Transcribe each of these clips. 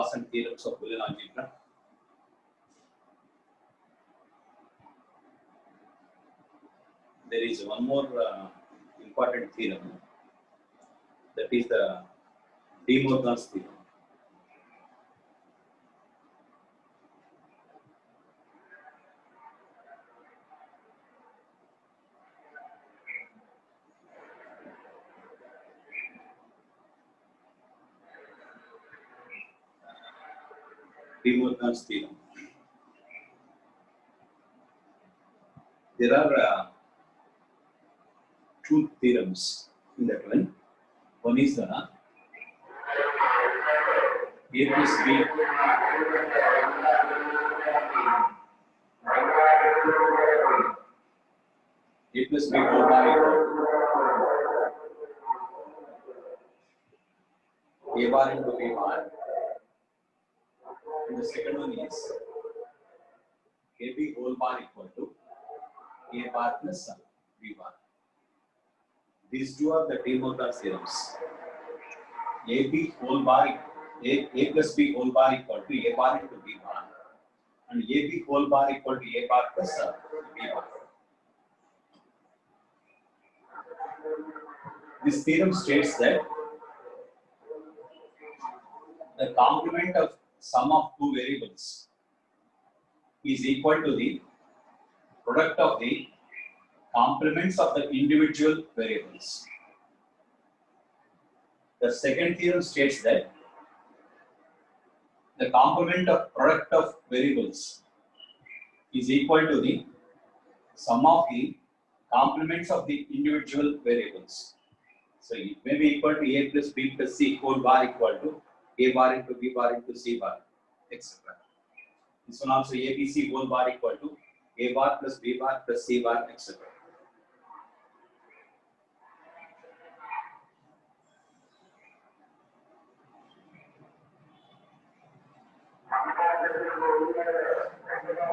laws and theorems of Boolean algebra. There is one more important theorem, that is the De Morgan's theorem. De Morgan's theorem. There are two theorems in that one. One is the A plus B whole bar equal to A bar into B bar. And the second one is AB whole bar equal to A bar plus B bar. These two are the De Morgan's theorems. AB whole bar, A plus B whole bar equal to A bar into B bar, and AB whole bar equal to A bar plus B bar. This theorem states that the complement of sum of two variables is equal to the product of the complements of the individual variables. The second theorem states that the complement of product of variables is equal to the sum of the complements of the individual variables. So it may be equal to A plus B plus C whole bar equal to A bar into B bar into C bar, etc. This one also ABC whole bar equal to A bar plus B bar plus C bar, etc.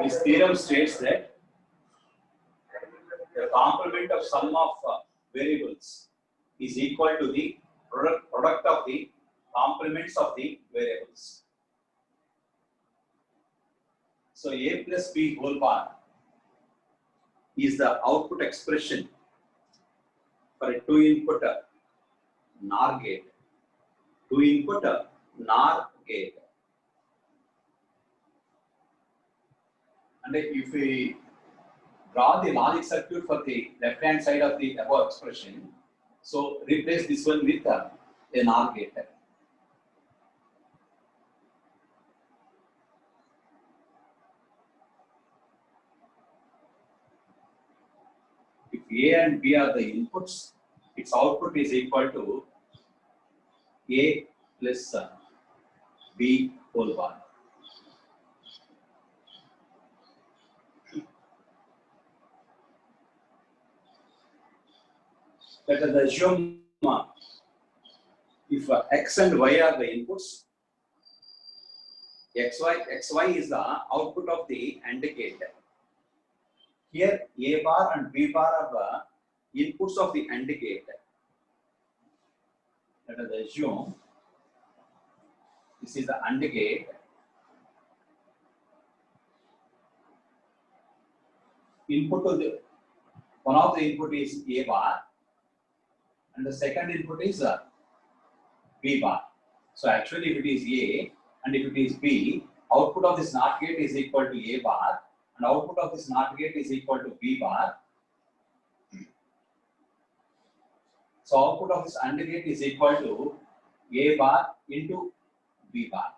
This theorem states that the complement of sum of variables is equal to the product of the complements of the variables. So A plus B whole bar is the output expression for a two-input NOR gate. Two-input NOR gate. And if we draw the logic circuit for the left-hand side of the above expression, so replace this one with a NOR gate. If A and B are the inputs, its output is equal to A plus B whole bar. Let us assume if X and Y are the inputs, XY is the output of the AND gate. Here A bar and B bar are the inputs of the AND gate. Let us assume this is the AND gate. Input of the one of the input is A bar, and the second input is B bar. So actually, if it is A and if it is B, output of this NOT gate is equal to A bar, and output of this NOT gate is equal to B bar. So output of this AND gate is equal to A bar into B bar.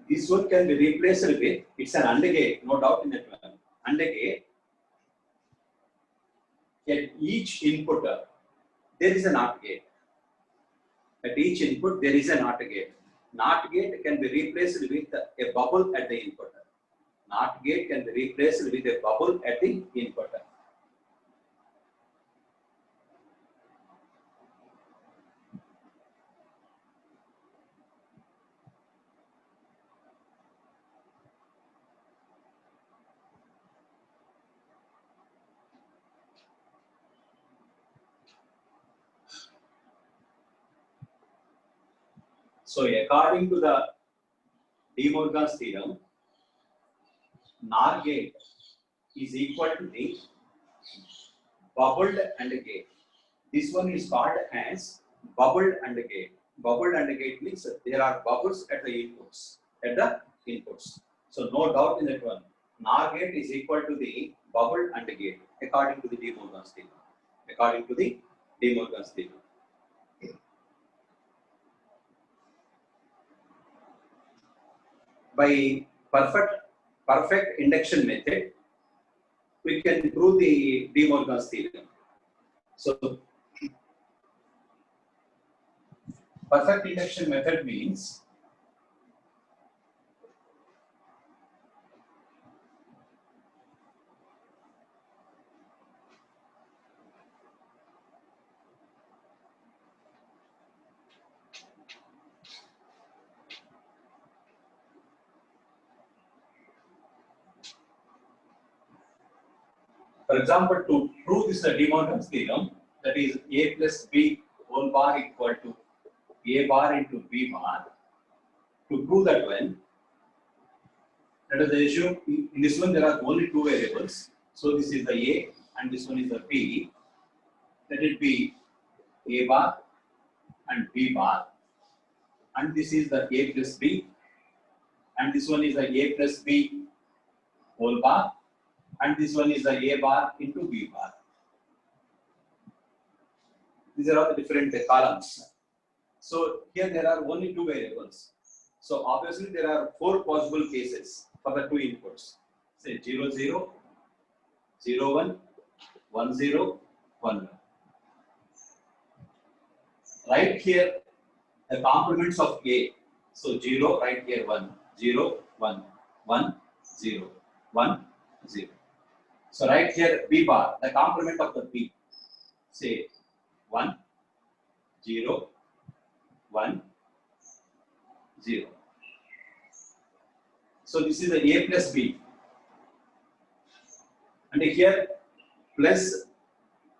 This one can be replaced with, it's an AND gate, no doubt in that one. AND gate, at each input, there is a NOT gate. At each input, there is a NOT gate. NOT gate can be replaced with a bubble at the input. NOT gate can be replaced with a bubble at the input. So according to the De Morgan's theorem, NOR gate is equal to the bubbled AND gate. This one is called as bubbled AND gate. Bubbled AND gate means there are bubbles at the inputs. So no doubt in that one. NOR gate is equal to the bubbled AND gate according to the De Morgan's theorem. According to the De Morgan's theorem. By perfect induction method, we can prove the De Morgan's theorem. So perfect induction method means for example, to prove this De Morgan's theorem, that is A plus B whole bar equal to A bar into B bar. To prove that one, let us assume in this one there are only two variables. So this is the A and this one is the B. Let it be A bar and B bar. And this is the A plus B. And this one is the A plus B whole bar. And this one is the A bar into B bar. These are all the different columns. So here there are only two variables. So obviously there are four possible cases for the two inputs. Say 0, 0, 0, 1, 1, 0, 1, 1. Right here, the complements of A. So 0, right here 1, 0, 1, 1, 0, 1, 0. So right here B bar, the complement of the B. Say 1, 0, 1, 0. So this is the A plus B. And here plus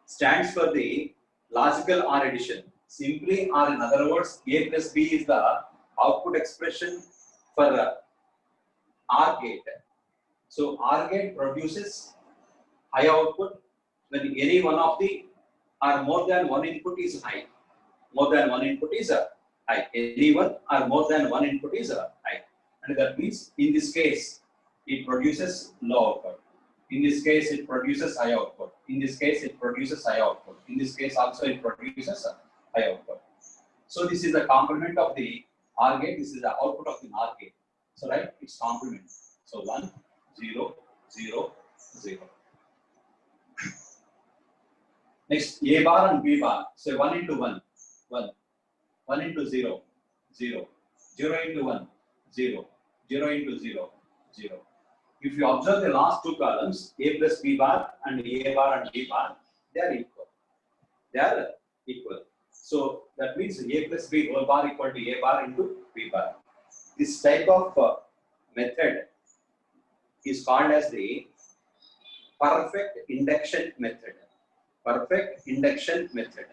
stands for the logical OR addition. Simply, or in other words, A plus B is the output expression for OR gate. So OR gate produces high output when any one of the or more than one input is high. More than one input is high. Any one or more than one input is high. And that means in this case it produces low output. In this case it produces high output. In this case it produces high output. In this case also it produces high output. So this is the complement of the OR gate. This is the output of the NOR gate. So right, it's complement. So 1, 0, 0, 0. Next, A bar and B bar. So 1 into 1, 1. 1 into 0, 0. 0 into 1, 0. 0 into 0, 0. If you observe the last two columns, A plus B bar and A bar and B bar, they are equal. They are equal. So that means A plus B whole bar equal to A bar into B bar. This type of method is called as the perfect induction method. Perfect induction method.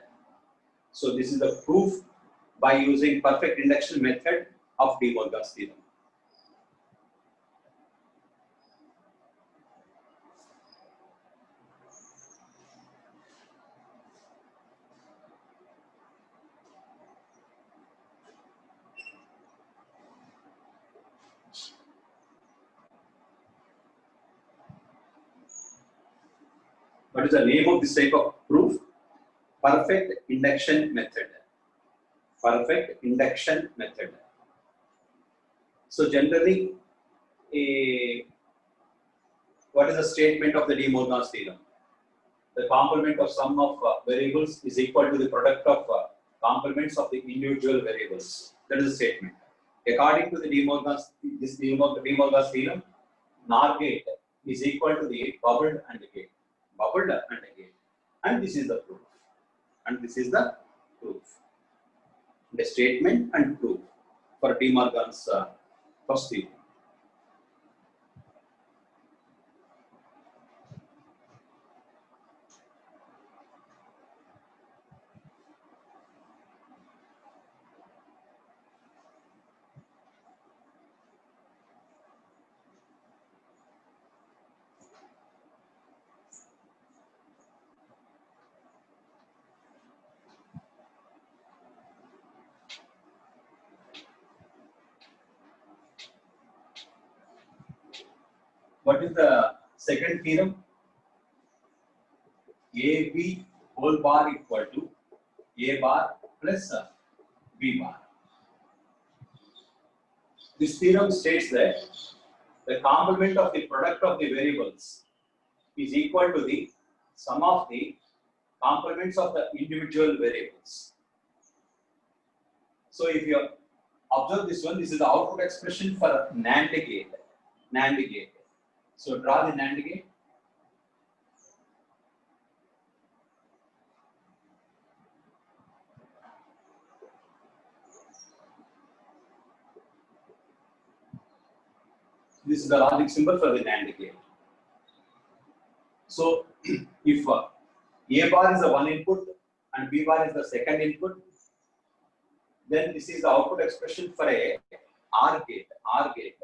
So this is the proof by using perfect induction method of De Morgan's theorem. What is the name of this type of proof? Perfect induction method. Perfect induction method. So generally, what is the statement of the De Morgan's theorem? The complement of sum of variables is equal to the product of complements of the individual variables. That is the statement. According to the De Morgan's theorem, NOR gate is equal to the bubbled AND gate. Bubbled AND gate. And this is the proof. And this is the proof. The statement and proof for De Morgan's first theorem. what is the second theorem? AB whole bar equal to A bar plus B bar. This theorem states that the complement of the product of the variables is equal to the sum of the complements of the individual variables. So if you observe this one, this is the output expression for NAND gate. NAND gate. So draw the NAND gate. This is the logic symbol for the NAND gate. So if A bar is the one input and B bar is the second input, then this is the output expression for a OR gate. OR gate.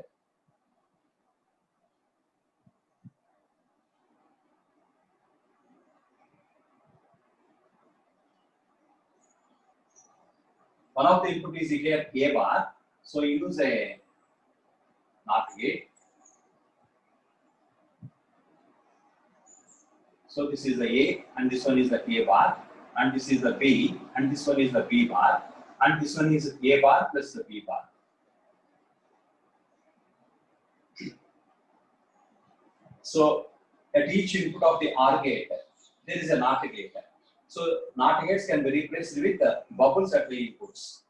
One of the input is here A bar, so you use a NOT gate. So this is the A and this one is the A bar, and this is the B and this one is the B bar, and this one is A bar plus the B bar. So at each input of the OR gate, there is a NOT gate. So NOT gates can be replaced with bubbles at the inputs.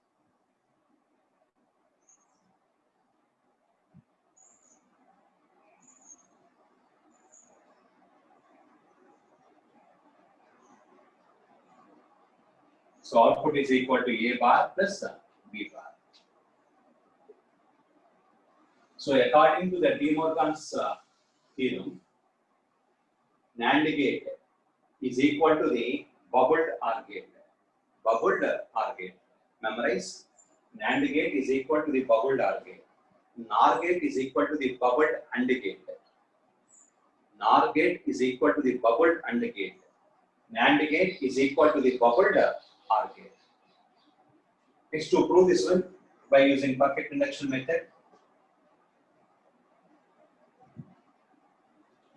So output is equal to A bar plus B bar. So according to the De Morgan's theorem, NAND gate is equal to the bubbled OR gate. Bubbled OR gate. Memorize. NAND gate is equal to the bubbled OR gate. NOR gate is equal to the bubbled AND gate. NOR gate is equal to the bubbled AND gate. NAND gate is equal to the bubbled OR gate. Next, to prove this one by using perfect induction method,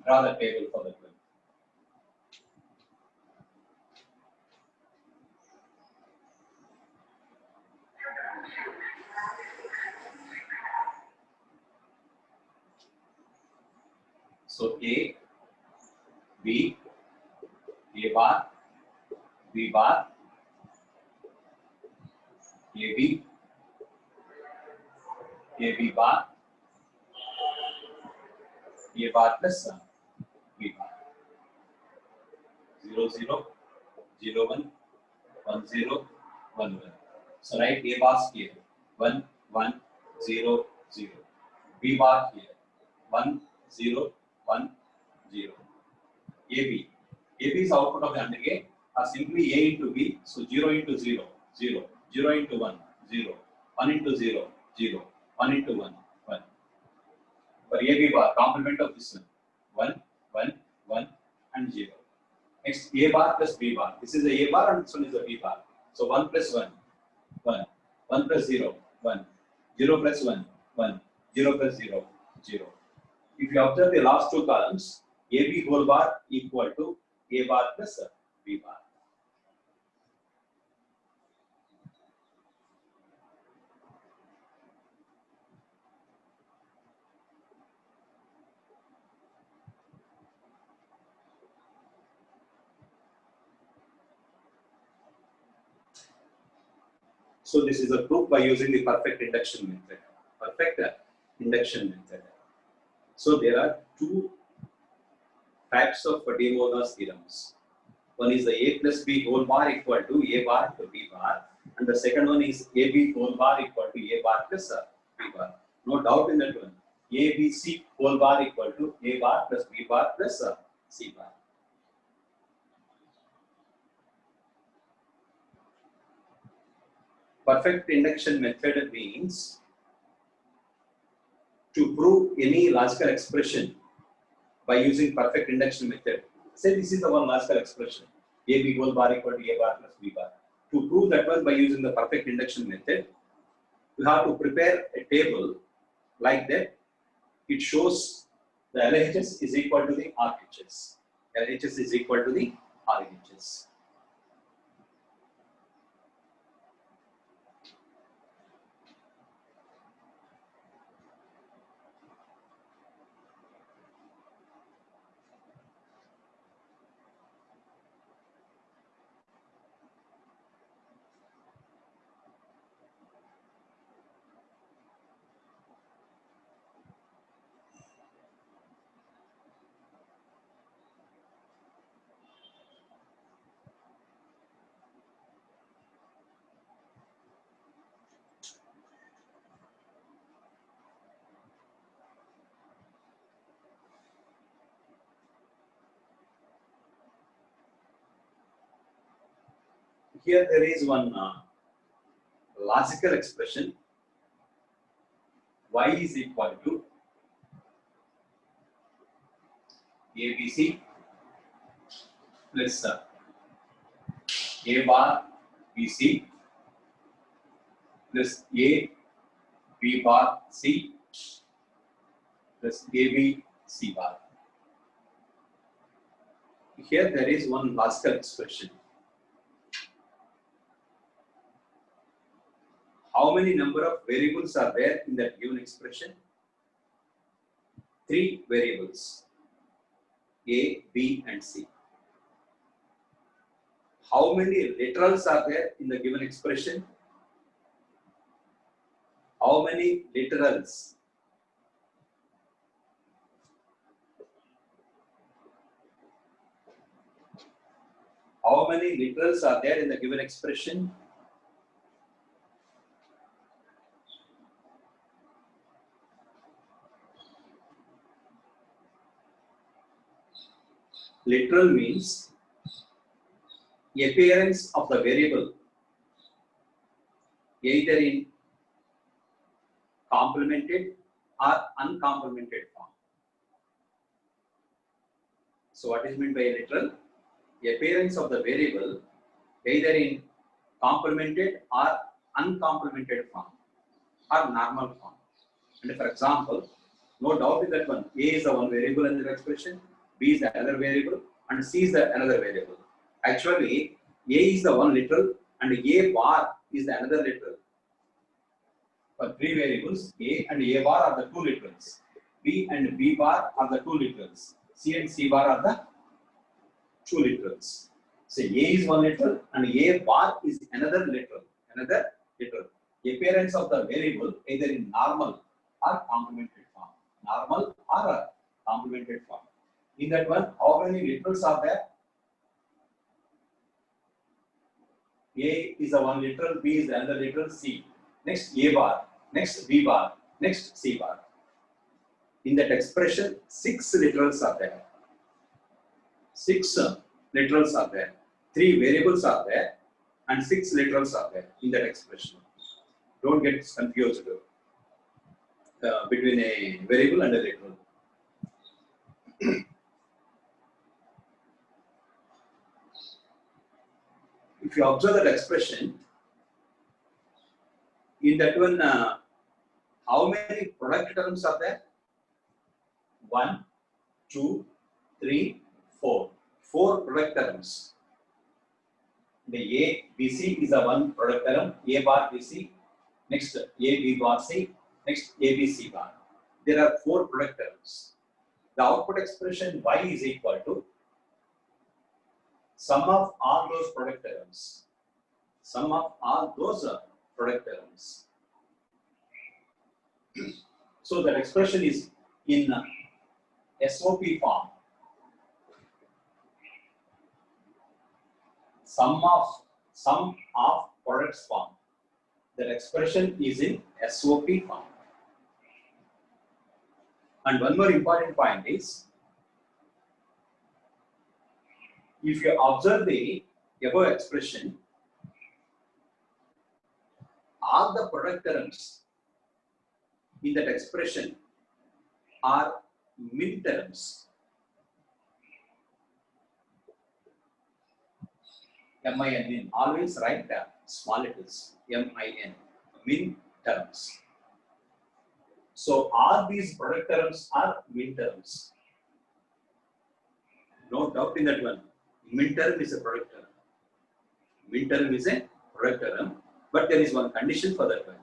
draw the table for that one. So A, B, A bar, B bar, AB, AB bar, A bar plus B bar. 0, 0, 0, 1, 1, 0, 1, 1. So write A bars here. 1, 1, 0, 0. B bar here. 1, 0, 1, 0. AB. AB is output of the AND gate are simply A into B. So 0 into 0, 0. 0 into 1, 0. 1 into 0, 0. 1 into 1, 1. For AB bar, complement of this one. 1, 1, 1 and 0. Next, A bar plus B bar. This is the A bar and this one is the B bar. So 1 plus 1, 1. 1 plus 0, 1. 0 plus 1, 1. 0 plus 0, 0. If you observe the last two columns, AB whole bar equal to A bar plus B bar. So this is a proof by using the perfect induction method. Perfect induction method. So there are two types of De Morgan's theorems. One is the A plus B whole bar equal to A bar to B bar, and the second one is AB whole bar equal to A bar plus B bar. No doubt in that one. ABC whole bar equal to A bar plus B bar plus C bar. Perfect induction method means to prove any logical expression by using perfect induction method. Say this is the one logical expression, AB whole bar equal to A bar plus B bar. To prove that one by using the perfect induction method, you have to prepare a table like that. It shows The LHS is equal to the RHS. LHS is equal to the RHS. Here there is one logical expression. Y is equal to ABC plus A bar BC plus A B bar C plus AB C bar. Here there is one logical expression. How many number of variables are there in that given expression? 3 variables, A, B and C. How many literals are there in the given expression? How many literals? How many literals are there in the given expression? Literal means appearance of the variable either in complemented or uncomplemented form. So what is meant by literal? Appearance of the variable either in complemented or uncomplemented form or normal form. And for example, no doubt in that one, A is the one variable in the expression, B is the another variable, and C is the another variable. Actually, A is the one literal and A bar is the another literal. For 3 variables, A and A bar are the 2 literals. B and B bar are the 2 literals. C and C bar are the 2 literals. So A is one literal and A bar is another literal. Appearance of the variable either in normal or complemented form. Normal or complemented form. In that one, how many literals are there? A is the one literal, B is the another literal, C. Next A bar, next B bar, next C bar. In that expression, 6 literals are there. 6 literals are there. 3 variables are there and 6 literals are there in that expression. Don't get confused between a variable and a literal. If you observe that expression, in that one, how many product terms are there? 1, 2, 3, 4. 4 product terms. The A, B, C is the one product term, A bar, B, C. Next, A, B bar, C. Next, A, B, C bar. There are 4 product terms. The output expression Y is equal to sum of all those product terms. Sum of all those product terms. So that expression is in SOP form. Sum of products form. That expression is in SOP form. And one more important point is, if you observe the above expression, all the product terms in that expression are min terms. MIN, always write small letters, MIN, min terms. So all these product terms are min terms. No doubt in that one. Min term is a product term. Min term is a product term, but there is one condition for that one.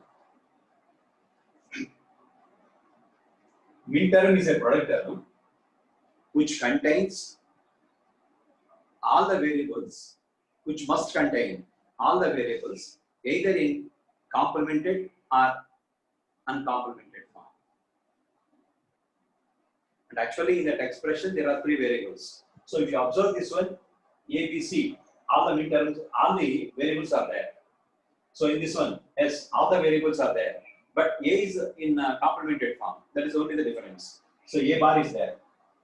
Min term is a product term which contains all the variables, which must contain all the variables either in complemented or uncomplemented form. And actually in that expression there are three variables. So if you observe this one, A, B, C, all the min terms, all the variables are there. So in this one, yes, all the variables are there. But A is in complemented form. That is only the difference. So A bar is there.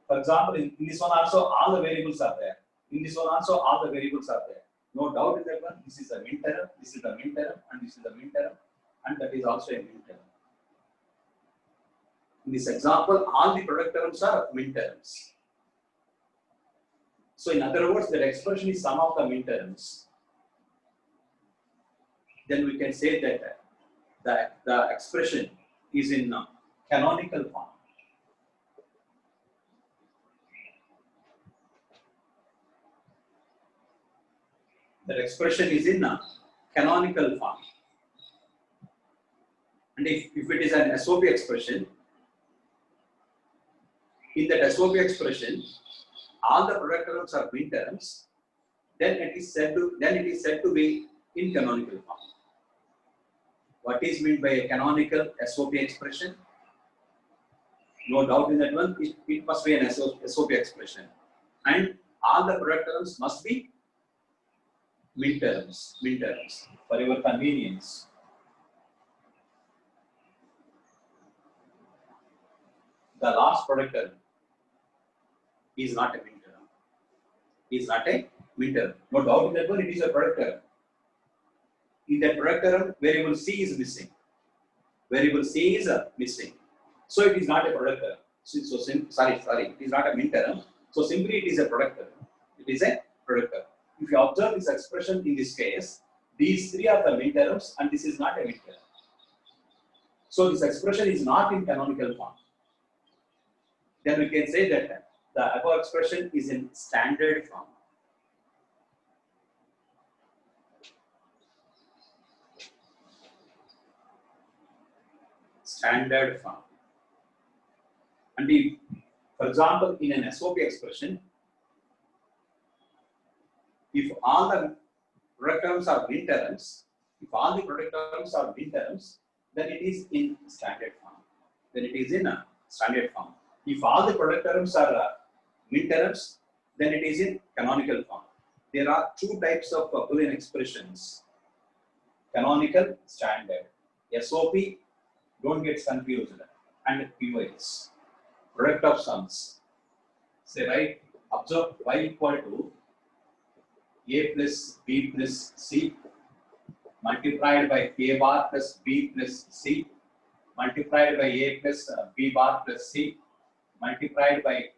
For example, in this one also all the variables are there. In this one also all the variables are there. No doubt in that one. This is a min term, this is the min term, and this is the min term, and that is also a min term. In this example, all the product terms are min terms. So in other words, that expression is sum of the min terms. Then we can say that the expression is in canonical form. That expression is in canonical form. And if it is an SOP expression, in that SOP expression, all the product terms are min terms, then it is said to be in canonical form. What is meant by a canonical SOP expression? No doubt in that one, it must be an SOP expression. And all the product terms must be min terms for your convenience. The last product term is not a min term. Is not a min term. No doubt in that one, it is a product term. In that product term, variable C is missing. Variable C is missing. So it is not a product term. Sorry, it is not a min term. So simply it is a product term. It is a product term. If you observe this expression in this case, these three are the min terms and this is not a min term. So this expression is not in canonical form. Then we can say that the above expression is in standard form. Standard form. And if, for example, in an SOP expression, if all the product terms are min terms, then it is in standard form. If all the product terms are min terms, then it is in canonical form. There are two types of Boolean expressions: canonical, standard. SOP, don't get confused, and POS, product of sums. Say right, observe y equal to A plus B plus C multiplied by A bar plus B plus C multiplied by A plus B bar plus C multiplied by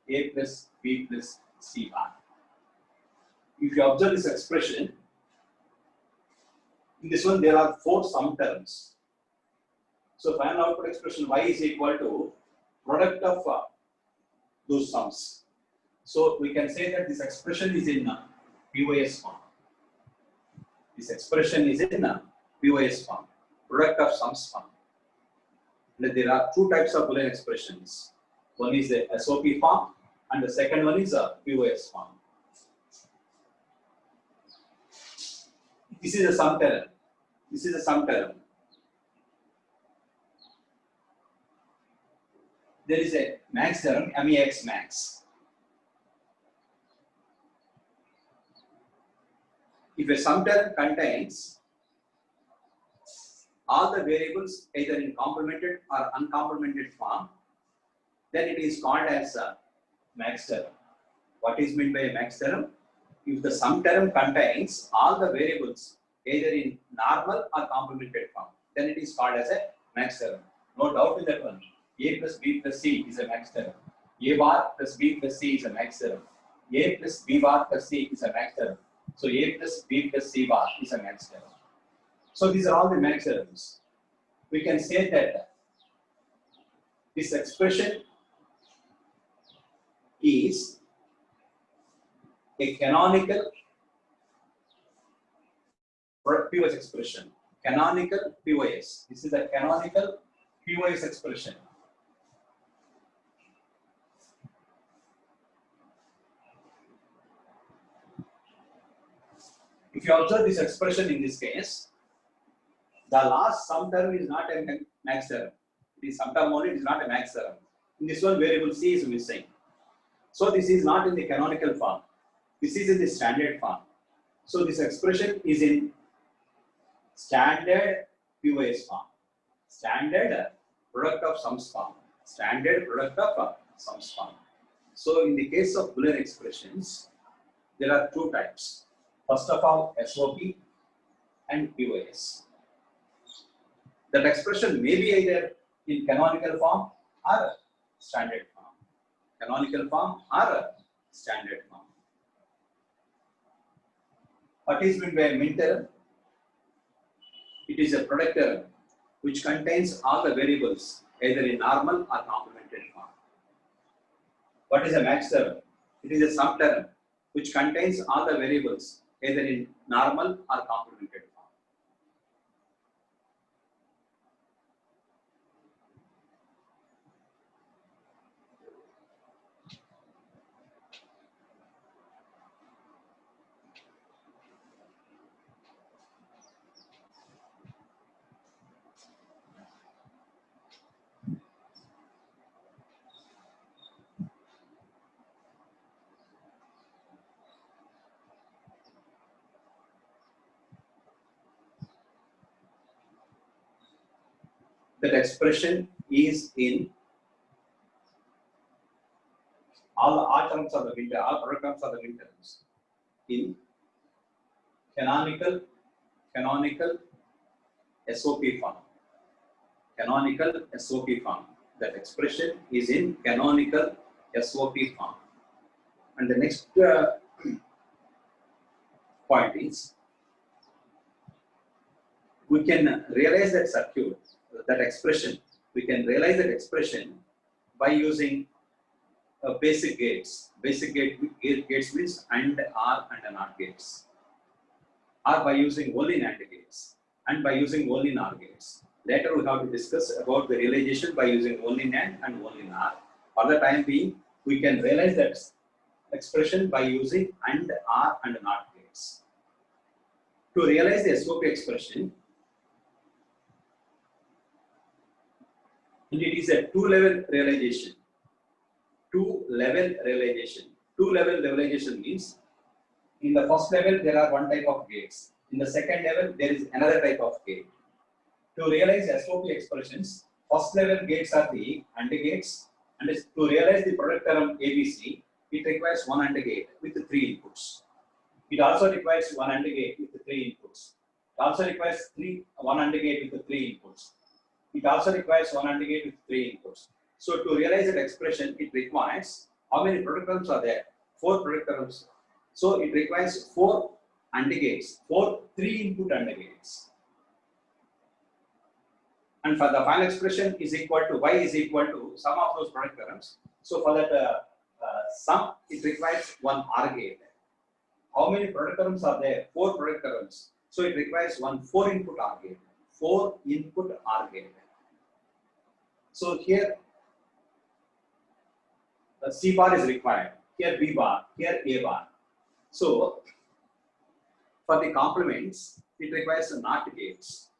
A plus B plus C bar. If you observe this expression, in this one there are four sum terms. So final output expression y is equal to product of those sums. So we can say that this expression is in POS form. This expression is in POS form, product of sums form. And there are two types of Boolean expressions. One is the SOP form and the second one is a POS form. This is a sum term. There is a max term, MEX max. If a sum term contains all the variables either in complemented or uncomplemented form, then it is called as a max term. What is meant by a max term? If the sum term contains all the variables either in normal or complemented form, then it is called as a max term. No doubt in that one. A plus B plus C is a max term. A bar plus B plus C is a max term. A plus B bar plus C is a max term. So A plus B plus C bar is a max term. So these are all the max terms. We can say that This expression is a canonical POS expression. Canonical POS. This is a canonical POS expression. If you observe this expression in this case, the last sum term is not a max term. It is sum term only, it is not a max term. In this one, variable C is missing. So this is not in the canonical form. This is in the standard form. So this expression is in standard POS form. Standard product of sums form. Standard product of sums form. So in the case of Boolean expressions, there are two types. First of all, SOP and POS. That expression may be either in canonical form or standard form. Canonical form or standard form. What is meant by a min term? It is a product term which contains all the variables either in normal or complemented form. What is a max term? It is a sum term which contains all the variables either in normal or complemented form. That expression is in all terms of the min term, all product terms of the min terms in canonical SOP form. Canonical SOP form. That expression is in canonical SOP form. And the next point is we can realize that circuit, that expression. We can realize that expression by using basic gates. Basic gates means AND, OR, and NOT gates. Or by using only NAND gates. And by using only NOR gates. Later we have to discuss about the realization by using only NAND and only NOR. For the time being, we can realize that expression by using AND, OR, and NOT gates. To realize the SOP expression, and it is a two-level realization. Two-level realization. Two-level realization means in the first level there are one type of gates. In the second level there is another type of gate. To realize SOP expressions, first level gates are the AND gates, and to realize the product term ABC, it requires one AND gate with 3 inputs. It also requires one AND gate with 3 inputs. It also requires one AND gate with 3 inputs. It also requires one AND gate with 3 inputs. So to realize that expression, it requires how many product terms are there? 4 product terms. So it requires 4 AND gates, 4 3-input AND gates. And for the final expression is equal to y is equal to sum of those product terms. So for that sum, it requires one OR gate. How many product terms are there? 4 product terms. So it requires one 4-input OR gate. 4-input OR gate. So here C bar is required. Here B bar. Here A bar. So for the complements, it requires NOT gates.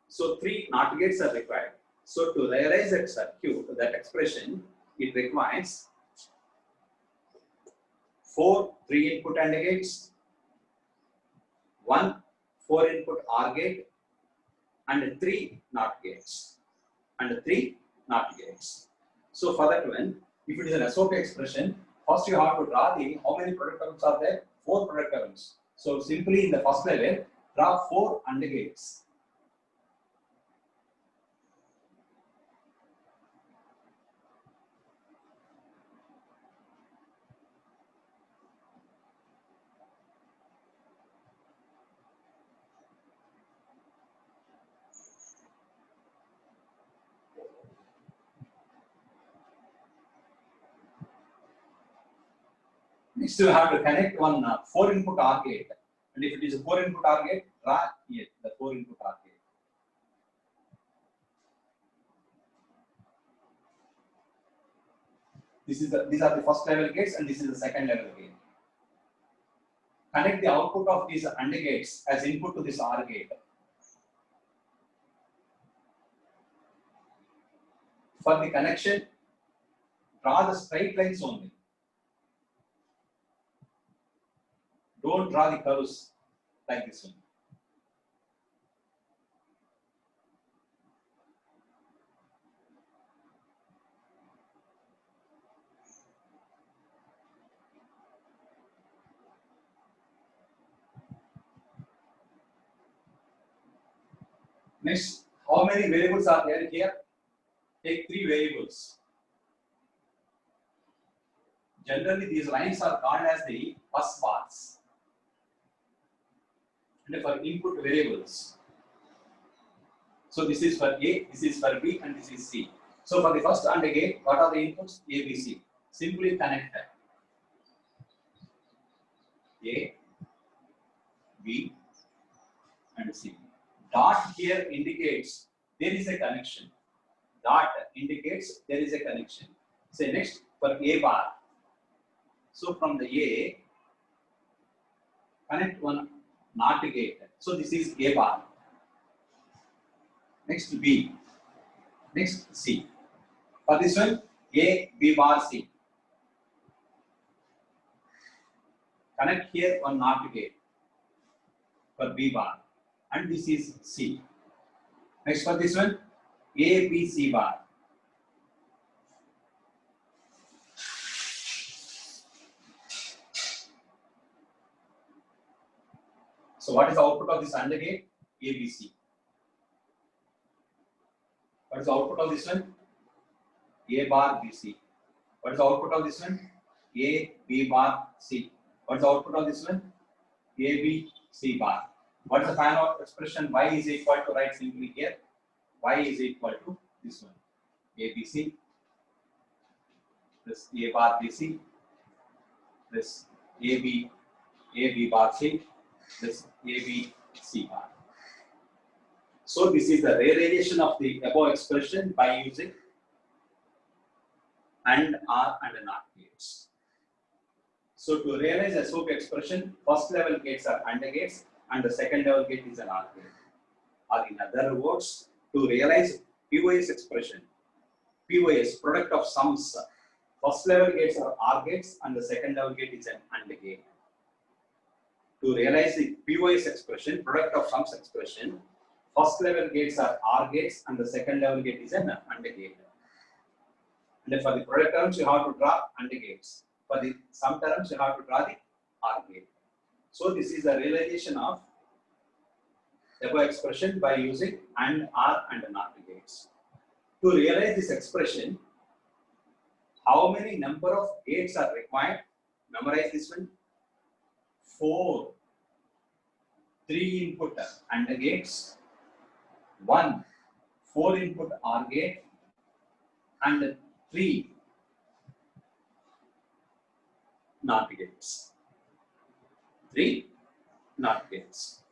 So 3 NOT gates are required. So to realize that circuit, that expression, it requires 4 3-input AND gates, 1 4-input OR gate, and 3 NOT gates. So for that one, if it is an SOP expression, first you have to draw the how many product terms are there? 4 product terms. So simply in the first level, draw 4 AND gates. Next, you have to connect one 4-input OR gate. And if it is a 4-input OR gate, draw here the 4-input OR gate. These are the first level gates, and this is the second level gate. Connect the output of these AND gates as input to this OR gate. For the connection, draw the straight lines only. Don't draw the curves like this one. Next, how many variables are there here? Take 3 variables. Generally, these lines are called as the bus bars. And for input variables. So this is for A, this is for B, and this is C. So for the first AND gate, what are the inputs? A, B, C. Simply connect A, B, and C. Dot here indicates there is a connection. Dot indicates there is a connection. Say next for A bar. So from the A, connect one NOT gate. So this is A bar. Next B. Next C. For this one, A, B bar, C. Connect here one NOT gate for B bar. And this is C. Next for this one, A, B, C bar. So what is the output of this AND gate? A, B, C. What is the output of this one? A bar, B, C. What is the output of this one? A, B bar, C. What is the output of this one? A, B, C bar. What is the final expression? Y is equal to, write simply here. Y is equal to this one. A, B, C plus A bar, B, C plus A, B bar, C plus A, B, C bar. So this is the realization of the above expression by using AND, OR, and NOT gates. So to realize a SOP expression, first level gates are AND gates, and the second level gate is an OR gate. Or in other words, to realize POS expression, POS, product of sums, first level gates are OR gates, and the second level gate is an AND gate. To realize the POS expression, product of sums expression, first level gates are OR gates, and the second level gate is an AND gate. And for the product terms, you have to draw AND gates. For the sum terms, you have to draw the OR gate. So this is the realization of the above expression by using AND, OR, and NOT gates. To realize this expression, how many number of gates are required? Memorize this one. 4 3-input AND gates, 1 4-input OR gate, and 3 NOT gates. 3 NOT gates.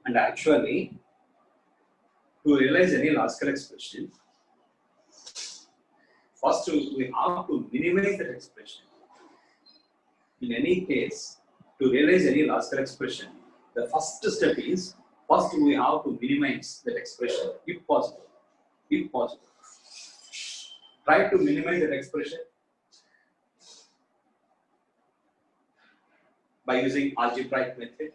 And actually, to realize any logical expression, first we have to minimize that expression. In any case, to realize any logical expression, the first step is, first we have to minimize that expression if possible. If possible. Try to minimize that expression by using algebraic method.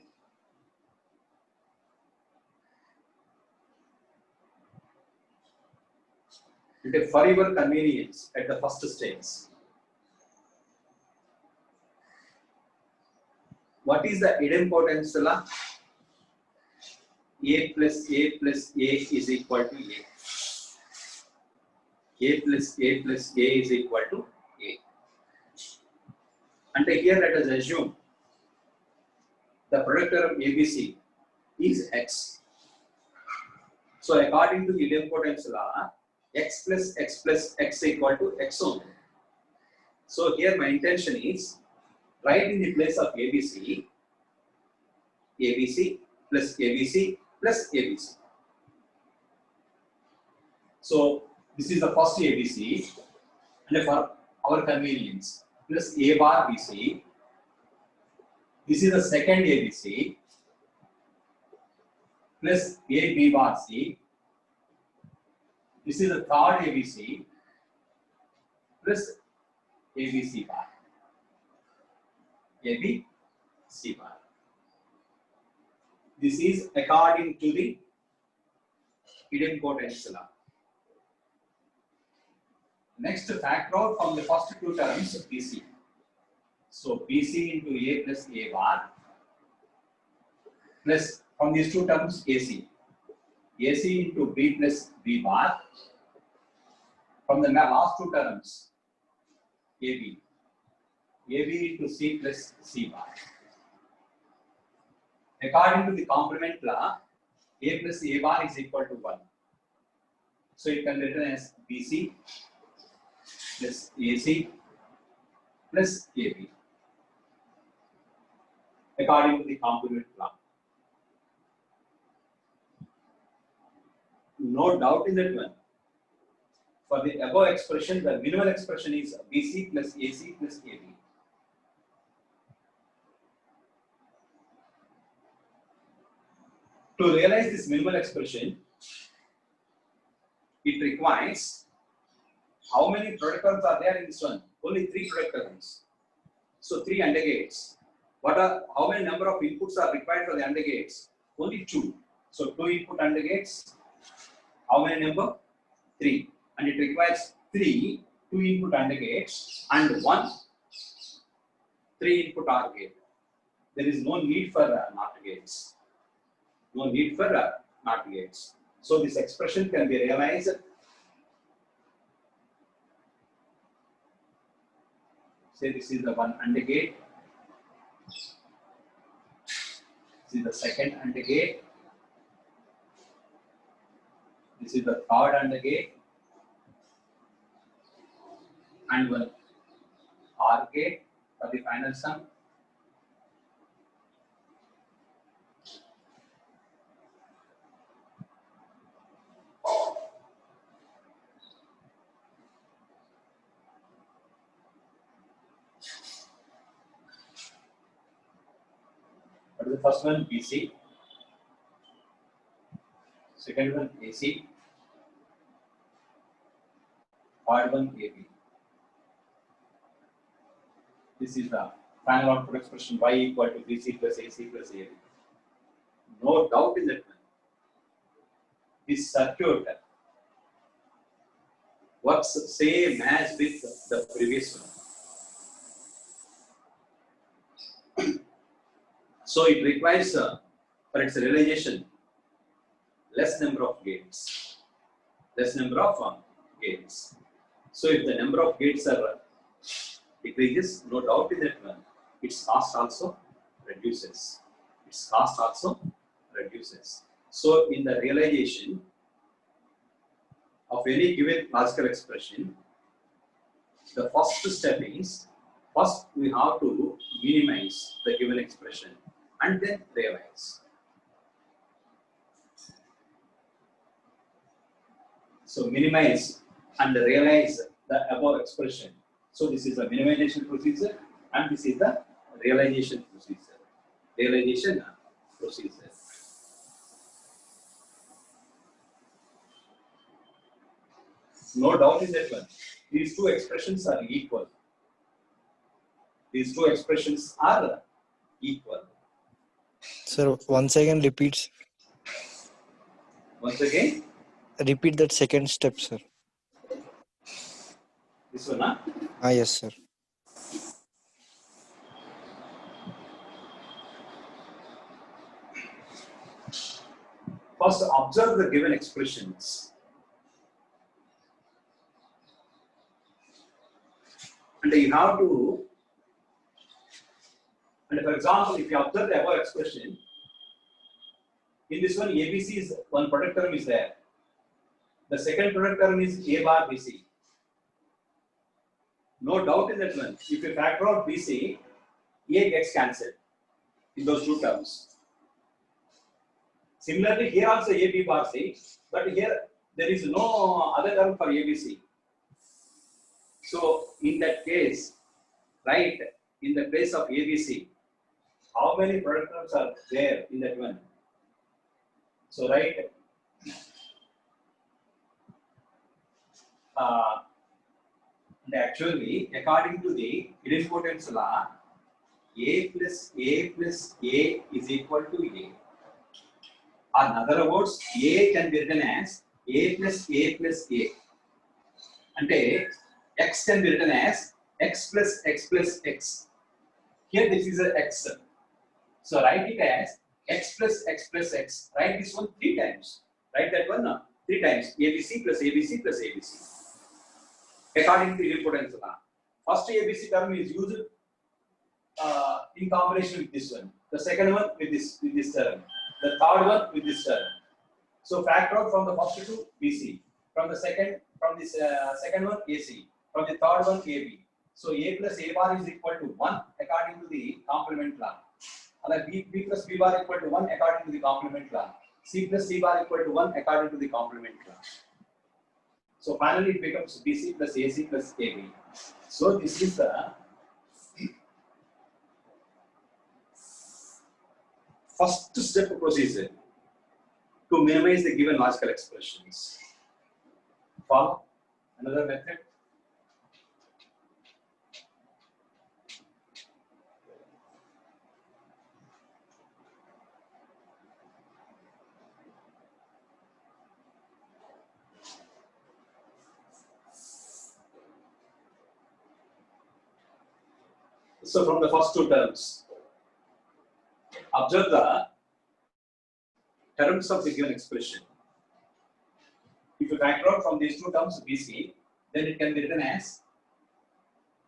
for your convenience at the first stage. What is the idempotent law? A plus A plus A is equal to A. A plus A plus A is equal to A. And here let us assume the product term ABC is X. So according to the idempotent law, X plus X equal to X only. So here my intention is write in the place of ABC, ABC plus ABC plus ABC. So this is the first ABC, and for our convenience, plus A bar BC. This is the second ABC, plus A B bar C. This is the third ABC, plus ABC bar. ABC bar. This is according to the idempotent law. Next, factor out from the first two terms BC. So BC into A plus A bar plus from these two terms AC. AC into B plus B bar. From the last two terms AB. AB into C plus C bar. According to the complement law, A plus A bar is equal to 1. So you can written as BC plus AC plus AB. According to the complement law. No doubt in that one. For the above expression, the minimal expression is BC plus AC plus AB. To realize this minimal expression, it requires how many product terms are there in this one? Only 3 product terms. So 3 AND gates. How many number of inputs are required for the AND gates? Only 2. So 2 input AND gates. How many number? 3. And it requires 2 input AND gates and 1 3 input OR gate. There is no need for NOT gates. No need for NOT gates. So this expression can be realized. Say this is the one AND gate. This is the second AND gate. This is the third AND gate. And one OR gate for the final sum. What is the first one? BC. Second one AC. Third one AB. This is the final output expression y equal to BC plus AC plus AB. No doubt in that one. This circuit works same as with the previous one. So it requires for its realization less number of gates. Less number of gates. So if the number of gates are decreases, no doubt in that one, its cost also reduces. Its cost also reduces. So in the realization of any given logical expression, the first step is, first we have to minimize the given expression and then realize. So minimize and realize the above expression. So this is the minimization procedure and this is the realization procedure. Realization procedure. No doubt in that one. These two expressions are equal. These two expressions are equal. Sir, once again repeats. Once again? Repeat that second step, sir. This one, huh? Yes, sir. First, observe the given expressions. And you have to, and for example, if you observe the above expression, in this one, ABC is one product term is there. The second product term is A bar BC. No doubt in that one. If you factor out BC, A gets cancelled in those two terms. Similarly, here also AB bar C, but here there is no other term for ABC. So in that case, right, in the place of ABC, how many product terms are there in that one? So right, and actually, according to the idempotence law, A plus A plus A is equal to A. Or in other words, A can be written as A plus A plus A. And X can be written as X plus X plus X. Here this is a X. So write it as X plus X plus X. Write this one 3 times. Write that one 3 times. ABC plus ABC plus ABC. According to idempotence law. First ABC term is used in combination with this one. The second one with this term. The third one with this term. So factor out from the first two BC. From this second one AC. From the third one AB. So A plus A bar is equal to 1 according to the complement law. And B plus B bar equal to 1 according to the complement law. C plus C bar equal to 1 according to the complement law. So finally it becomes BC plus AC plus AB. So this is the first step procedure to minimize the given logical expressions. Follow another method. So from the first two terms, observe the terms of the given expression. If you factor out from these two terms BC, then it can be written as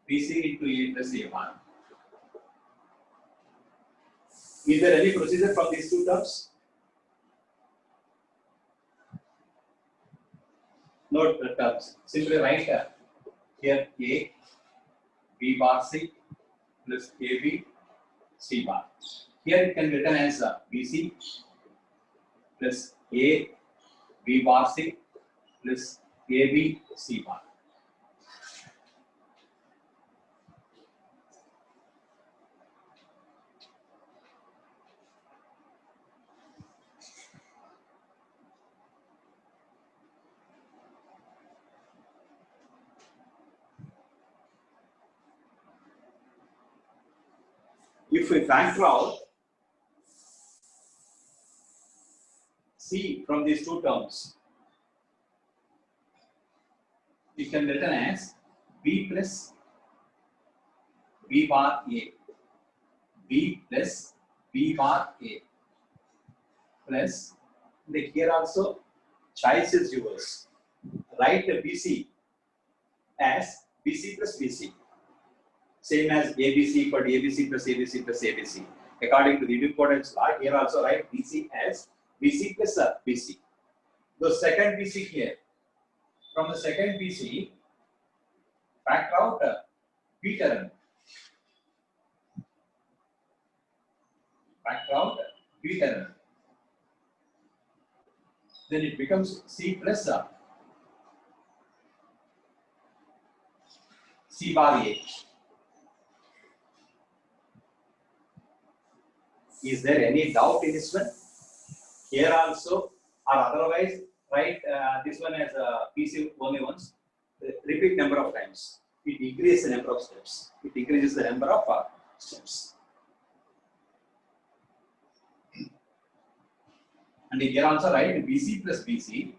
BC into A plus A bar. Is there any procedure from these two terms? Note the terms. Simply write here A, B bar C plus AB, C bar. Here it can be written as BC plus A, B bar C plus AB, C bar. If we factor out C from these two terms, it can be written as B plus B bar A, B plus B bar A, plus here also choice is yours. Write the BC as BC plus BC, same as ABC equal to ABC plus ABC plus ABC. According to the idempotence law, here also write BC as BC plus BC. The second BC here, from the second BC, factor out B term. Factor out B term. Then it becomes C plus C bar A. Is there any doubt in this one? Here also, or otherwise, write this one as PC only once. Repeat number of times. It increases the number of steps. It increases the number of steps. And here also write BC plus BC.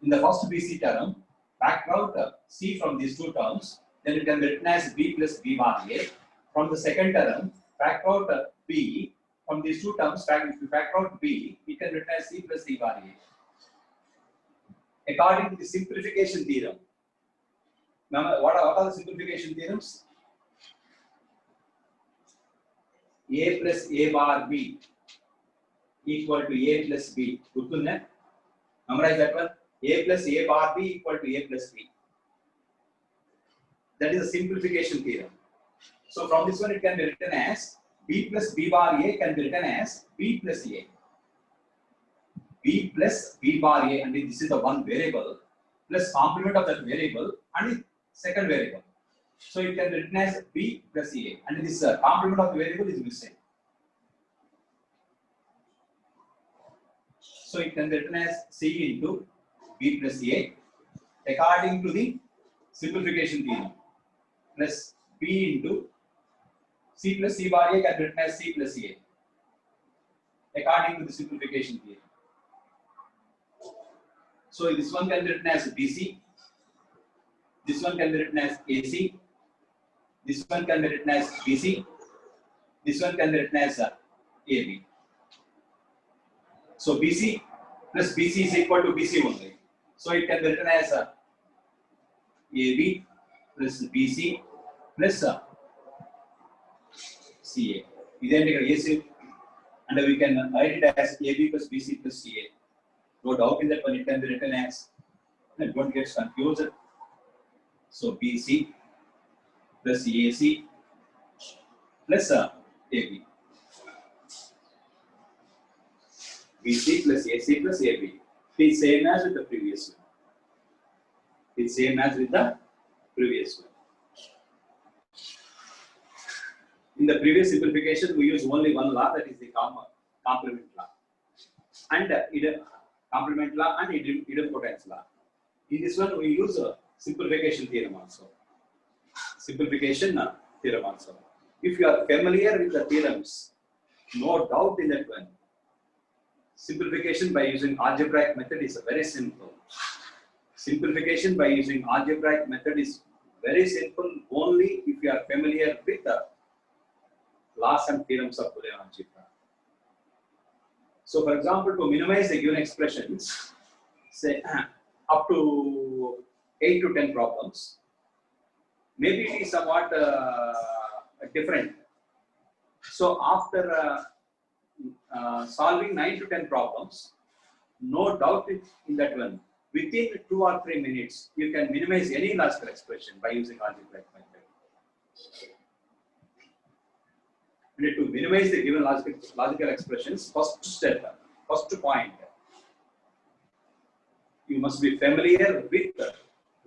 In the first BC term, factor out C from these two terms. then it can be written as b plus b bar a. From the second term, factor out b. From these two terms, if you factor out b, it can be written as c plus c bar a. According to the simplification theorem. Now, what are the simplification theorems? A plus a bar b equal to a plus b. Memorize that one. A plus a bar b equal to a plus b. That is a simplification theorem. So from this one, it can be written as b plus b bar a can be written as b plus a. B plus b bar a, and this is the one variable plus complement of that variable and the second variable. So it can be written as b plus a, and this complement of the variable is missing. So it can be written as c into b plus a according to the simplification theorem, plus b into c plus c bar a can be written as c plus a according to the simplification theorem. So this one can be written as BC, this one can be written as AC, this one can be written as BC, this one can be written as AB. So BC plus BC is equal to BC only. So it can be written as AB plus BC plus CA. AC, and we can write it as AB plus BC plus CA. No doubt in that one, it can be written as, don't get confused. So BC plus AC plus AB. BC plus AC plus AB. It is same as with the previous one. It's same as with the previous one. In the previous simplification, we use only one law, that is the complement law. And complement law and idempotence law. In this one, we use a simplification theorem also. Simplification theorem also. If you are familiar with the theorems, no doubt in that one. Simplification by using algebraic method is very simple. Simplification by using algebraic method is very simple only if you are familiar with the laws and theorems of Boolean algebra. So, for example, to minimize the given expressions, say up to 8 to 10 problems, maybe it is somewhat different. So, after solving 9 to 10 problems, no doubt in that one, within 2 or 3 minutes, you can minimize any logical expression by using algebraic method. And to minimize the given logical expressions, first step, first point, you must be familiar with the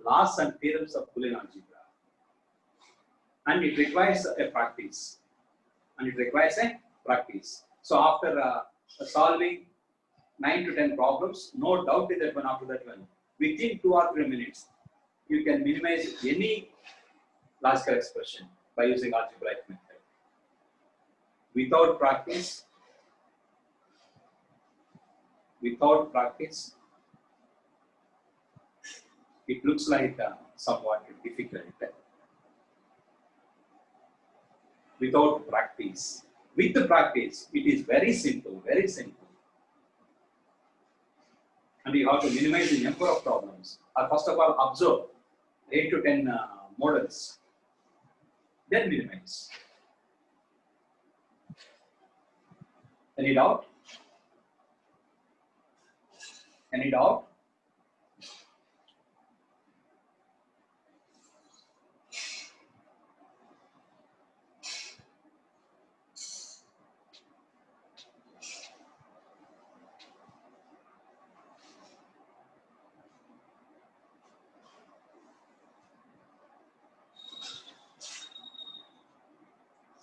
laws and theorems of Boolean algebra. And it requires a practice. So after solving 9 to 10 problems, no doubt in that one, after that one, within 2 or 3 minutes, you can minimize any logical expression by using algebraic method. Without practice, it looks like somewhat difficult. Without practice. With the practice, it is very simple, very simple. And you have to minimize the number of problems. Or first of all, observe 8 to 10 models. Then minimize. Any doubt? Any doubt?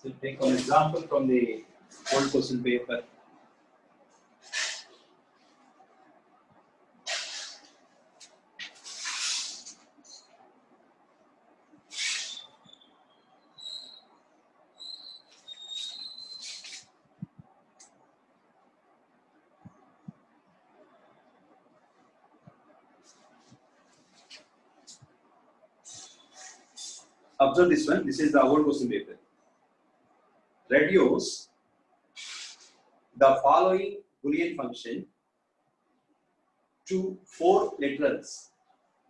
So take an example from the old question paper. Observe this one. This is the old question paper. Reduce the following Boolean function to 4 literals.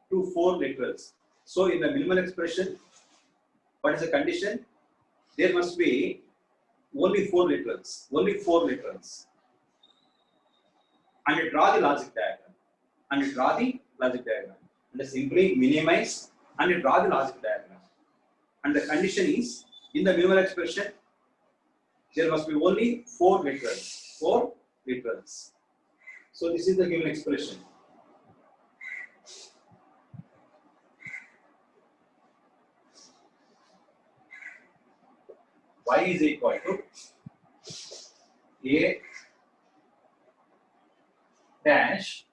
To 4 literals. So in the minimal expression, what is the condition? There must be only 4 literals. Only 4 literals. And draw the logic diagram. And simply minimize and draw the logic diagram. And the condition is, in the minimal expression, there must be only 4 literals. 4 literals. So this is the given expression. Y is equal to A dash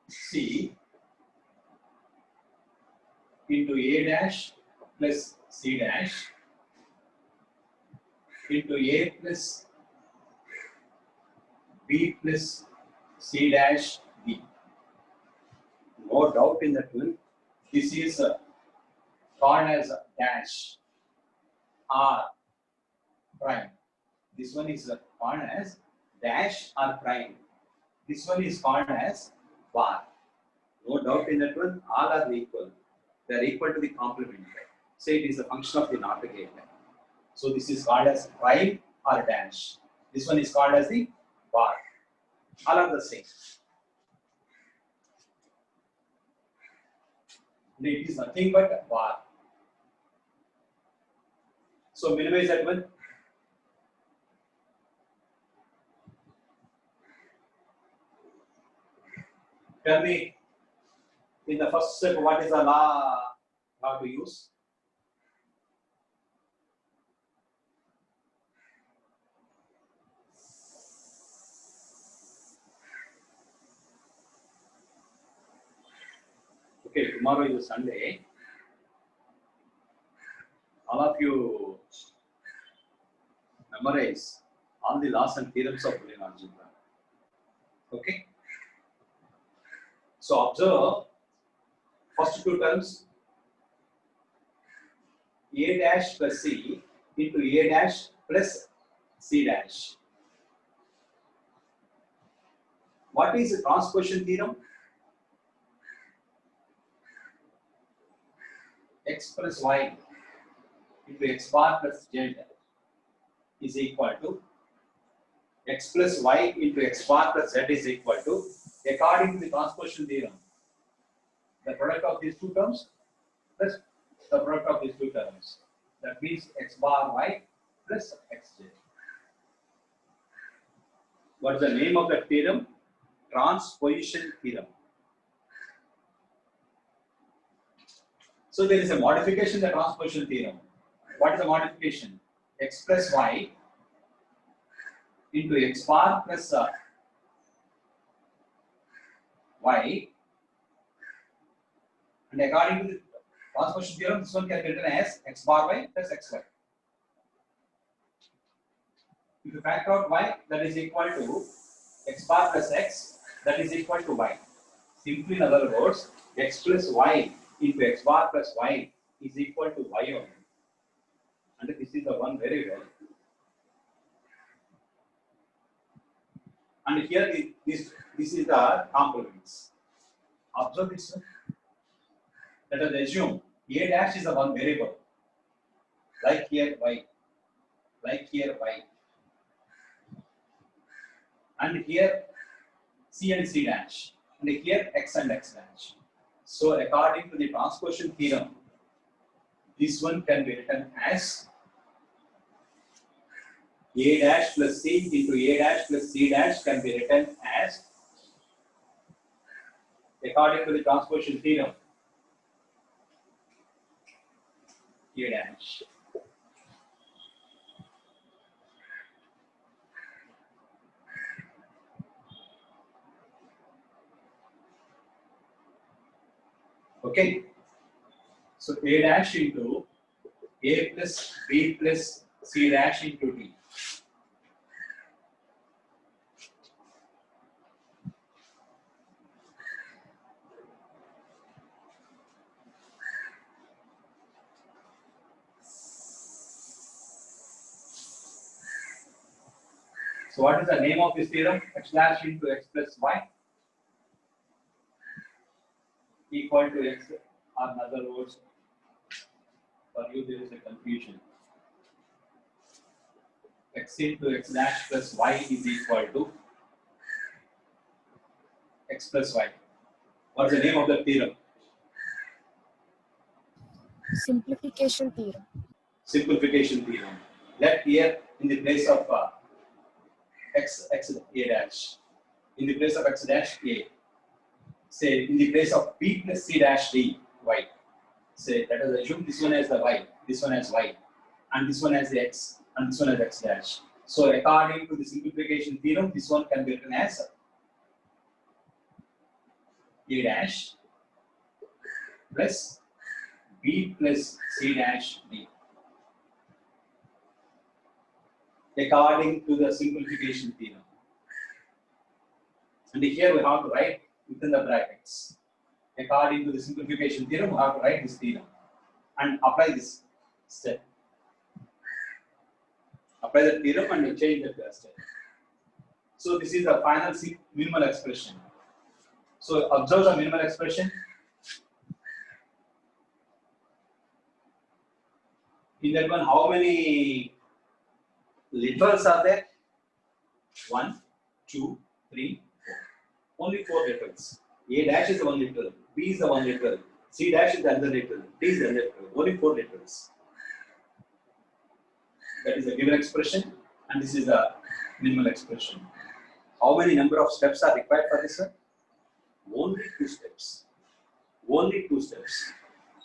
C into A dash plus C dash into A plus B plus C dash D. No doubt in that one. This is called as dash or prime. This one is called as dash or prime. This one is called as bar. No doubt in that one. All are equal. They are equal to the complement. Say it is a function of the NOT gate. So this is called as prime or dash. This one is called as the bar. All are the same. And it is nothing but bar. So minimize that one. Tell me, in the first step, what is the law to use? Okay, tomorrow is Sunday. All of you memorize all the laws and theorems of Boolean algebra. Okay? So observe first 2 terms, A dash plus C into A dash plus C dash. What is the transposition theorem? X plus Y into X bar plus Z is equal to X plus Y into X bar plus Z is equal to, according to the transposition theorem, the product of these 2 terms plus the product of these 2 terms. That means X bar Y plus Xj. What is the name of that theorem? Transposition theorem. So there is a modification in the transposition theorem. What is the modification? X plus Y into X bar plus Y, and according to the transposition theorem, this one can be written as X bar Y plus XY. If you factor out Y, that is equal to X bar plus X, that is equal to Y. Simply in other words, X plus Y into X bar plus Y is equal to Y only. And this is the one very well. And here this is the complements. Observe this one. Let us assume A dash is the one variable. Like here Y. Like here Y. And here C and C dash. And here X and X dash. So according to the transposition theorem, this one can be written as A dash plus C into A dash plus C dash can be written as, according to the transposition theorem, A dash. Okay. So A dash into A plus B plus C dash into D. So what is the name of this theorem? X dash into x plus y equal to x, or in other words, for you there is a confusion. X into x dash plus y is equal to x plus y. What is the name of the theorem? Simplification theorem. Simplification theorem. Let here in the place of x a dash, in the place of x dash a, say in the place of b plus c dash d y, say let us assume this one as the y, this one as y, and this one as the x, and this one as x dash. So according to the simplification theorem, this one can be written as a dash plus b plus c dash d. According to the simplification theorem. And here we have to write within the brackets. According to the simplification theorem, we have to write this theorem and apply this step. Apply the theorem and change the step. So this is the final minimal expression. So observe the minimal expression. In that one, how many literals are there? 1, 2, 3, 4. Only 4 literals. A dash is the one literal, B is the one literal, C dash is the other literal, D is the other literal. Only 4 literals. That is the given expression, and this is the minimal expression. How many number of steps are required for this one? Only 2 steps. Only 2 steps.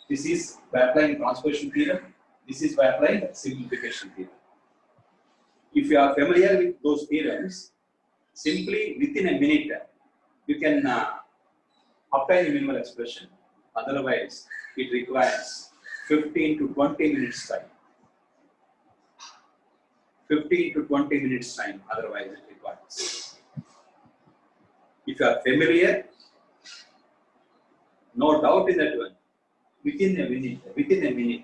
This is by applying transposition theorem. This is by applying simplification theorem. If you are familiar with those theorems, simply within a minute you can apply the minimal expression. Otherwise, it requires 15 to 20 minutes time. 15 to 20 minutes time, otherwise it requires. If you are familiar, no doubt in that one, within a minute.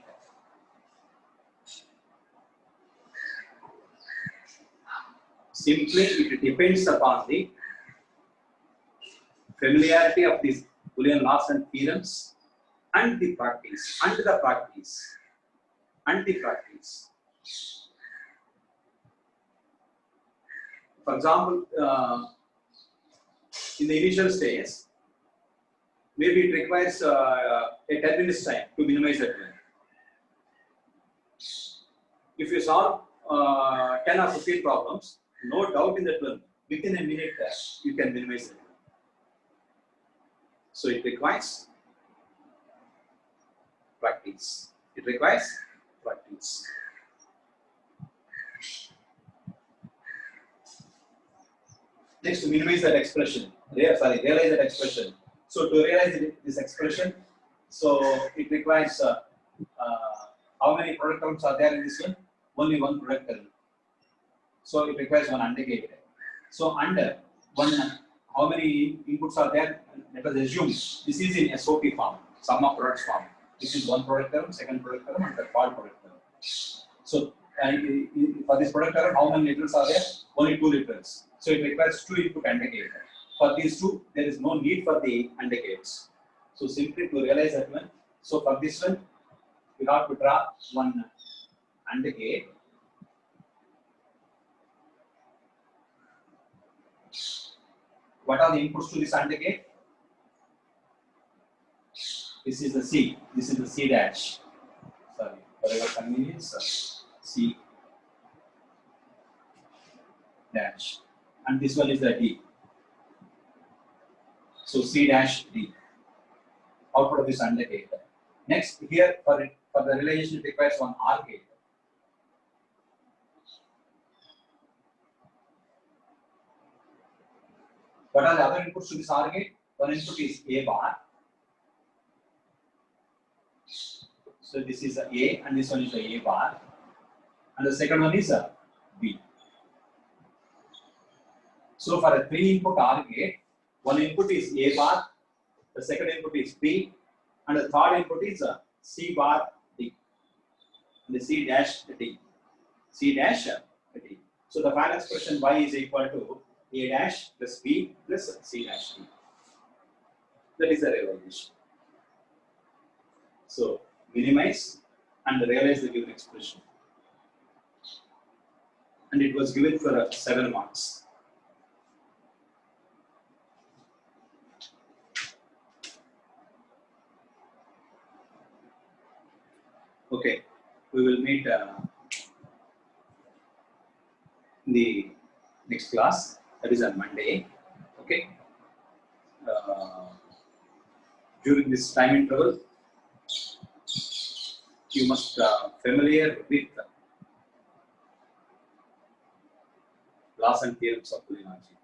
Simply, it depends upon the familiarity of these Boolean laws and theorems and the practice, For example, in the initial stage, maybe it requires a 10 minutes time to minimize that one. If you solve 10 or 15 problems, no doubt in that one, within a minute you can minimize it. So it requires practice. Next, to minimize that expression. Realize that expression. So to realize this expression, so it requires how many product terms are there in this one? Only one product term. So it requires one AND gate. So under one, how many inputs are there? Let us assume this is in SOP form, sum of products form. This is one product term, second product term, and the third product term. So for this product term, how many literals are there? Only 2 literals. So it requires 2 input AND gate. For these 2, there is no need for the AND gates. So simply to realize that one, so for this one, we have to draw one AND gate. What are the inputs to this AND gate? This is the C. This is the C dash. Sorry, for your convenience, C dash. And this one is the D. So C dash D. Output of this AND gate. Next, here for the realization, it requires one OR gate. What are the other inputs to this OR gate? One input is A bar. So this is A and this one is the A bar. And the second one is B. So for a 3 input OR gate, one input is A bar, the second input is B, and the third input is C bar D. And the C dash D. C dash D. So the final expression y is equal to a dash plus b plus c dash d. That is the realization. So minimize and realize the given expression. And it was given for 7 marks. Okay, we will meet in the next class, that is on Monday. Okay. During this time interval, you must familiar with laws and theorems of Fibonacci.